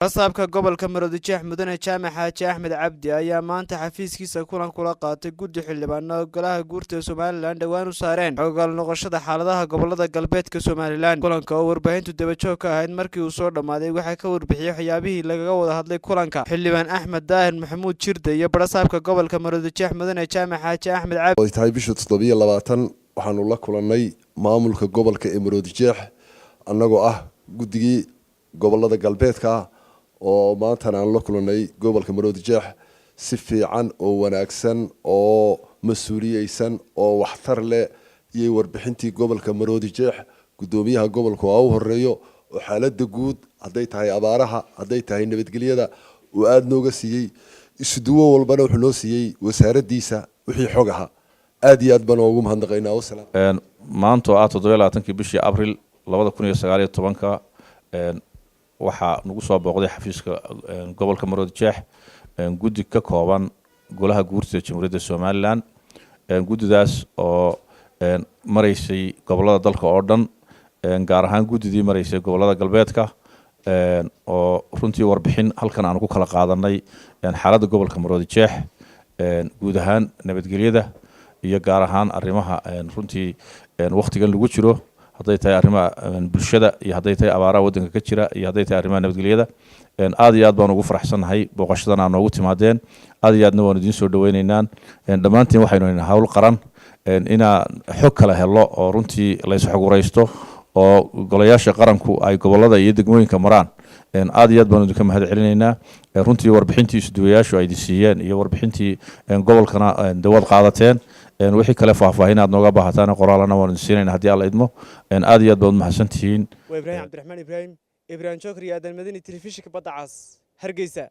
qasaabka gobolka Maroodijeex mudane Jaamac Xaaji Axmed Cabdi ayaa maanta xafiiskiisa kulan kula qaatay guddi xildhibaano golaha guurta Soomaaliland dhawaan u saareen xogaal noqoshada xaaladaha gobolada galbeedka Soomaaliland kulanka oo warbaahintu dabajoog ka ahayd markii uu soo dhamaaday waxa ka warbixiyay waxyaabihii lagaga wada hadlay kulanka xildhibaan Axmed Daahir Maxamuud Jirde iyo qasaabka gobolka Maroodijeex mudane Jaamac Xaaji Axmed Cabdi oo tahay bisha 27 waxaanu la kulanay maamulka gobolka Maroodijeex annagoo ah guddigii gobolada galbeedka oo maanta aan la kulanay gobolka Maroodijeex si fiican oo wanaagsan oo mas'uuliyaysan oo waxtar leh iyo warbixintii gobolka Maroodijeex gudoomiyaha gobolka oo horeeyo oo xaaladda guud haday tahay abaaraha haday tahay nabadgelyada oo aad nooga siiyay isduwo walbana wuxuu noo siiyay wasaaraddiisa wixii xog aha aad iyo aad baan ugu mahadnaqaynaa wasalaam maanta oo 27 bishii Abriil 2019 waxaa nagu soo booqday xafiiska gobolka Maroodijeex guddi ka kooban golaha guurta Jamhuuriyadda Soomaaliland guddidaas oo mareysay gobolada dalka oo dhan gaar ahaan guddidii mareysay gobolada galbeedka oo runtii warbixin halkan aan ku kala qaadanay xaaladda gobolka Maroodijeex guud ahaan nabadgelyada iyo gaar ahaan arrimaha runtii waqtigan lagu jiro haday tahay arrimaha bulshada iyo haday tahay abaaraha wadanka ka jira iyo haday tahay arrimaha nabadgelyada aad iyo aad baan ugu faraxsanahay booqashadan aan noogu timaadeen aad iyo aadna waan idin soo dhaweynaynaa dhamaantiin waxaynu inahay hawl qaran ina xog kala helo oo runtii la isxog wareysto oo golayaasha qaranku ay gobolada iyo degmooyinka maraan aad iyo aad baan idinka mahad celinaynaa runtii warbixintii isduwayaashu ay siiyeen iyo warbixintii gobolkana dawad qaadateen wixii kale faahfaahin aad nooga baahataan qoraalana waan siinayna hadii alla idmo aad iyo aad baad mahadsantihiin Ibrahim Cabdiraxmaan Ibrahim Jokri Aadan Madani telefishinka Badda Cas Hargeysa